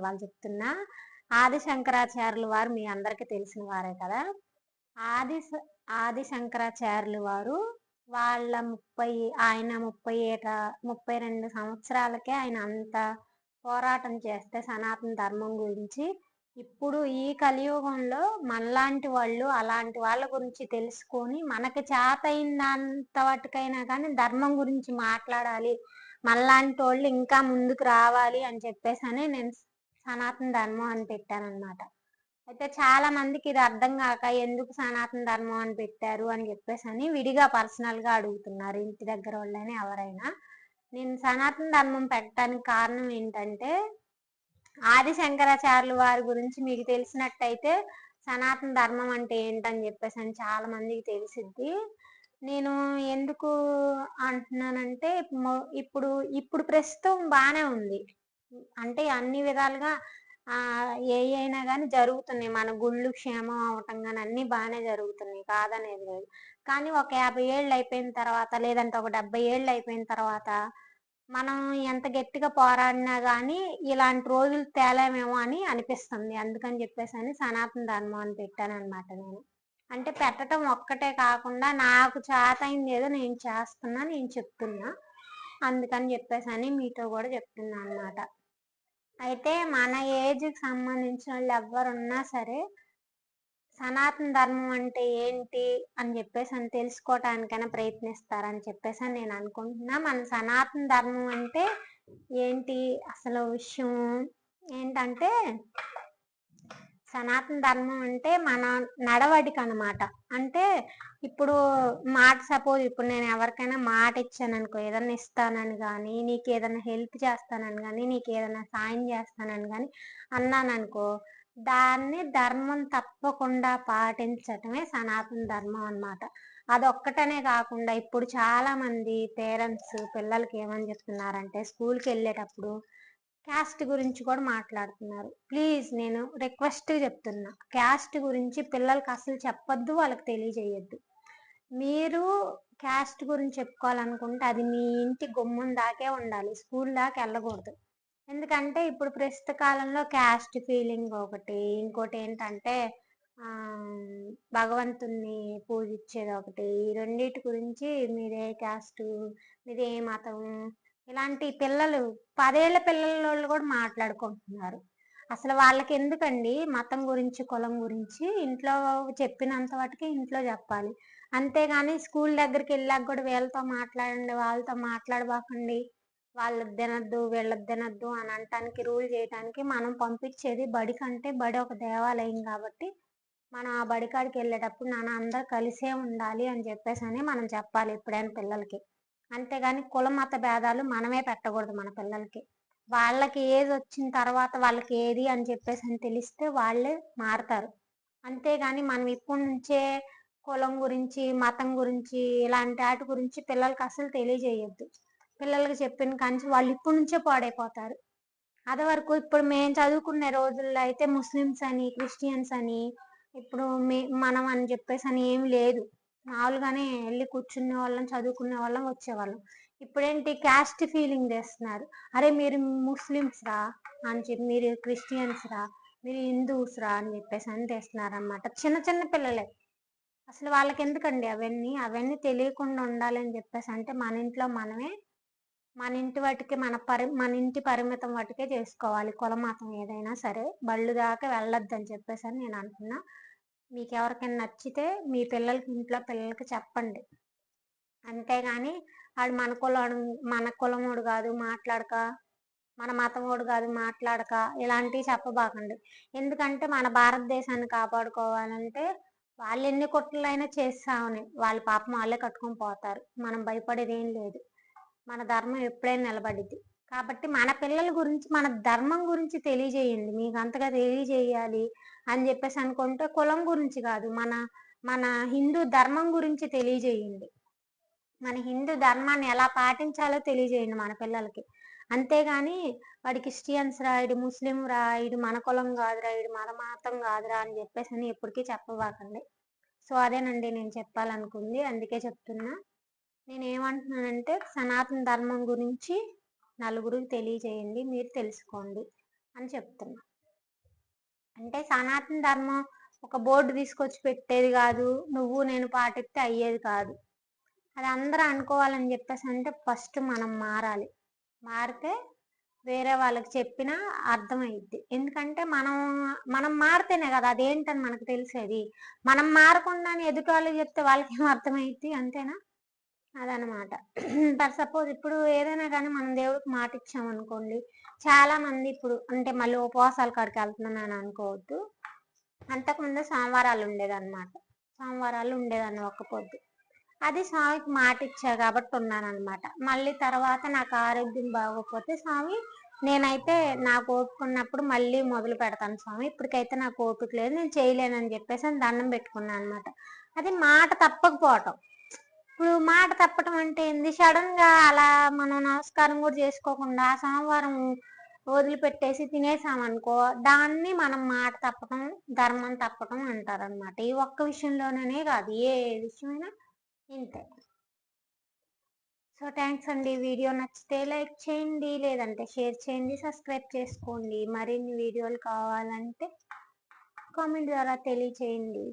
ఇవాళ చెప్తున్నా. ఆది శంకరాచార్యులు వారు మీ అందరికీ తెలిసిన వారే కదా. ఆది ఆది శంకరాచార్యులు వారు వాళ్ళ 32 సంవత్సరాలకే ఆయన అంత పోరాటం చేస్తే సనాతన ధర్మం గురించి ఇప్పుడు ఈ కలియుగంలో మనలాంటి వాళ్ళు అలాంటి వాళ్ళ గురించి తెలుసుకొని మనకి చేతైనంత వాటికైనా కానీ ధర్మం గురించి మాట్లాడాలి, మనలాంటి వాళ్ళు ఇంకా ముందుకు రావాలి అని చెప్పేసి అని నేను సనాతన ధర్మం అని పెట్టానన్నమాట. అయితే చాలా మందికి ఇది అర్థం కాక ఎందుకు సనాతన ధర్మం అని పెట్టారు అని చెప్పేసి అని విడిగా పర్సనల్ గా అడుగుతున్నారు ఇంటి దగ్గర వాళ్ళని ఎవరైనా. నేను సనాతన ధర్మం పెట్టడానికి కారణం ఏంటంటే, ఆది శంకరాచార్యుల వారి గురించి మీకు తెలిసినట్టయితే సనాతన ధర్మం అంటే ఏంటని చెప్పేసి అని చాలా మందికి తెలిసిద్ది. నేను ఎందుకు అంటున్నానంటే, ఇప్పుడు ఇప్పుడు ప్రస్తుతం బాగానే ఉంది, అంటే అన్ని విధాలుగా ఏ అయినా కానీ జరుగుతున్నాయి, మన గుళ్ళు క్షేమం అవటం కానీ అన్ని బాగానే జరుగుతున్నాయి, కాదనేది లేదు. కానీ ఒక 50 ఏళ్ళు అయిపోయిన తర్వాత, లేదంటే ఒక 70 ఏళ్ళు అయిపోయిన తర్వాత మనం ఎంత గట్టిగా పోరాడినా కానీ ఇలాంటి రోజులు తేలేమేమో అని అనిపిస్తుంది. అందుకని చెప్పేసి అని సనాతన ధర్మం అని పెట్టాను అనమాట. నేను అంటే పెట్టడం ఒక్కటే కాకుండా నాకు చేతైంది ఏదో నేను చేస్తున్నా, నేను చెప్తున్నా, అందుకని చెప్పేసి అని మీతో కూడా చెప్తున్నా అనమాట. అయితే మన ఏజ్కి సంబంధించిన వాళ్ళు ఎవరున్నా సరే సనాతన ధర్మం అంటే ఏంటి అని చెప్పేసి అని తెలుసుకోవటానికైనా ప్రయత్నిస్తారని చెప్పేసి అని నేను అనుకుంటున్నా. మన సనాతన ధర్మం అంటే ఏంటి అసలు విషయం ఏంటంటే, సనాతన ధర్మం అంటే మన నడవడిక అనమాట. అంటే ఇప్పుడు మాట, సపోజ్ ఇప్పుడు నేను ఎవరికైనా మాట ఇచ్చాను అనుకో, ఏదైనా ఇస్తానని కానీ, నీకు ఏదైనా హెల్ప్ చేస్తానని కానీ, నీకు ఏదైనా సాయం చేస్తానని కానీ అన్నాను అనుకో, దాన్ని ధర్మం తప్పకుండా పాటించటమే సనాతన ధర్మం అన్నమాట. అదొక్కటనే కాకుండా ఇప్పుడు చాలా మంది పేరెంట్స్ పిల్లలకి ఏమని చెప్తున్నారంటే, స్కూల్కి వెళ్ళేటప్పుడు క్యాస్ట్ గురించి కూడా మాట్లాడుతున్నారు. ప్లీజ్ నేను రిక్వెస్ట్ చెప్తున్నా, క్యాస్ట్ గురించి పిల్లలకి అసలు చెప్పొద్దు, వాళ్ళకి తెలియజేయొద్దు. మీరు క్యాస్ట్ గురించి చెప్పుకోవాలనుకుంటే అది మీ ఇంటి గుమ్మం దాకే ఉండాలి, స్కూల్ దాకా వెళ్ళకూడదు. ఎందుకంటే ఇప్పుడు ప్రస్తుత కాలంలో క్యాస్ట్ ఫీలింగ్ ఒకటి, ఇంకోటి ఏంటంటే భగవంతుణ్ణి పూజించేది ఒకటి, ఈ రెండింటి గురించి మీరే క్యాస్ట్, మీదే మతం, ఇలాంటి పిల్లలు 10 ఏళ్ల పిల్లల కూడా మాట్లాడుకుంటున్నారు. అసలు వాళ్ళకి ఎందుకండి మతం గురించి, కులం గురించి? ఇంట్లో చెప్పినంత వాటికి ఇంట్లో చెప్పాలి, అంతేగాని స్కూల్ దగ్గరికి వెళ్ళాక కూడా వీళ్ళతో మాట్లాడండి, వాళ్ళతో మాట్లాడబాకండి, వాళ్ళది తినద్దు వీళ్ళది తినద్దు అని అనటానికి, రూల్ చేయటానికి మనం పంపించేది బడి కంటే, బడి ఒక దేవాలయం కాబట్టి మనం ఆ బడికాడికి వెళ్ళేటప్పుడు నాన్న అందరూ కలిసే ఉండాలి అని చెప్పేసి అని మనం చెప్పాలి ఎప్పుడైనా పిల్లలకి. అంతేగాని కుల మత భేదాలు మనమే పెట్టకూడదు మన పిల్లలకి. వాళ్ళకి ఏది వచ్చిన తర్వాత వాళ్ళకి ఏది అని చెప్పేసి అని తెలిస్తే వాళ్ళే మారుతారు. అంతేగాని మనం ఇప్పటి నుంచే కులం గురించి, మతం గురించి, ఇలాంటి వాటి గురించి పిల్లలకి అసలు తెలియజేయొద్దు. పిల్లలకి చెప్పిన కానీ వాళ్ళు ఇప్పటి నుంచే పాడైపోతారు. అది వరకు ఇప్పుడు మేము చదువుకునే రోజుల్లో అయితే ముస్లిమ్స్ అని, క్రిస్టియన్స్ అని, ఇప్పుడు మనం అని చెప్పేసి అని ఏం లేదు, మామూలుగానే వెళ్ళి కూర్చునే వాళ్ళం, చదువుకునే వాళ్ళం, వచ్చేవాళ్ళం. ఇప్పుడేంటి క్యాస్ట్ ఫీలింగ్ చేస్తున్నారు. అరే మీరు ముస్లిమ్స్ రా అని చెప్పి, మీరు క్రిస్టియన్స్ రా, మీరు హిందూస్ రా అని చెప్పేసి అని తెస్తున్నారు అనమాట. చిన్న చిన్న పిల్లలే. అసలు వాళ్ళకి ఎందుకండి అవన్నీ? అవన్నీ తెలియకుండా ఉండాలని చెప్పేసి అంటే మన ఇంట్లో మనమే మన ఇంటి వాటికి మన ఇంటి పరిమితం వాటికే చేసుకోవాలి. కుల మతం ఏదైనా సరే బళ్ళు దాకా వెళ్ళొద్దు అని చెప్పేసి అని నేను అంటున్నా. మీకు ఎవరికైనా నచ్చితే మీ ఇంట్లో పిల్లలకి చెప్పండి, అంతేగాని వాడు మన కులమోడు కాదు మాట్లాడక, మన మతమోడు కాదు మాట్లాడక, ఇలాంటివి చెప్పబాకండి. ఎందుకంటే మన భారతదేశాన్ని కాపాడుకోవాలంటే వాళ్ళు ఎన్ని కుట్రలైనా చేస్తామని వాళ్ళ పాపం వాళ్ళే కట్టుకొని పోతారు, మనం భయపడేది ఏం లేదు. మన ధర్మం ఎప్పుడైనా నిలబడిద్ది. కాబట్టి మన పిల్లల గురించి, మన ధర్మం గురించి తెలియజేయండి. మీకు అంతగా తెలియజేయాలి అని చెప్పేసి అనుకుంటే కులం గురించి కాదు, మన మన హిందూ ధర్మం గురించి తెలియజేయండి. మన హిందూ ధర్మాన్ని ఎలా పాటించాలో తెలియజేయండి మన పిల్లలకి. అంతేగాని వాడి క్రిస్టియన్స్ రా, ఇడు ముస్లిం రా, ఇడు మన కులం కాదురా, ఇడు మన మతం కాదురా అని చెప్పేసి అని ఎప్పటికీ చెప్పబాకండి. సో అదేనండి నేను చెప్పాలనుకుంది, అందుకే చెప్తున్నా. నేనేమంటున్నానంటే సనాతన ధర్మం గురించి నలుగురికి తెలియజేయండి, మీరు తెలుసుకోండి. అని చెప్తున్నా. అంటే సనాతన ధర్మం ఒక బోర్డు తీసుకొచ్చి పెట్టేది కాదు, నువ్వు నేను పాటిస్తే అయ్యేది కాదు. అది అందరూ అనుకోవాలని చెప్పేసి అంటే ఫస్ట్ మనం మారాలి. మారితే వేరే వాళ్ళకి చెప్పినా అర్థమైద్ది. ఎందుకంటే మనం మారితేనే కదా అదేంటని మనకు తెలిసేది. మనం మారకుండానే ఎదుటి వాళ్ళకి చెప్తే వాళ్ళకేం అర్థమైద్ది, అంతేనా? అదనమాట. ఫర్ సపోజ్ ఇప్పుడు ఏదైనా కానీ మనం దేవుడికి మాట ఇచ్చామనుకోండి, చాలా మంది ఇప్పుడు అంటే మళ్ళీ ఉపవాసాల కాడికి వెళ్తున్నాను అనుకోవద్దు. అంతకుముందు సోమవారాలు ఉండేదన్నమాట. సోమవారాలు ఉండేదాన్ని ఒక్క పొద్దు. అది స్వామికి మాట ఇచ్చా కాబట్టి ఉన్నానన్నమాట. మళ్ళీ తర్వాత నాకు ఆరోగ్యం బాగోకపోతే స్వామి నేనైతే నాకు ఓపిక ఉన్నప్పుడు మళ్ళీ మొదలు పెడతాను స్వామి, ఇప్పటికైతే నాకు ఓపిక లేదు, నేను చేయలేనని చెప్పేసి అని దండం పెట్టుకున్నాను అనమాట. అది మాట తప్పకపోవటం. ఇప్పుడు మాట తప్పటం అంటే ఏంది? సడన్ గా అలా మనం నమస్కారం కూడా చేసుకోకుండా సోమవారం వదిలిపెట్టేసి తినేసామనుకో, దాన్ని మనం మాట తప్పటం, ధర్మం తప్పటం అంటారనమాట. ఈ ఒక్క విషయంలోనే కాదు, ఏ విషయమైనా ఇంతే. సో థ్యాంక్స్ అండి. వీడియో నచ్చితే లైక్ చేయండి, లేదంటే షేర్ చేయండి, సబ్స్క్రైబ్ చేసుకోండి. మరిన్ని వీడియోలు కావాలంటే కామెంట్ ద్వారా తెలియచేయండి.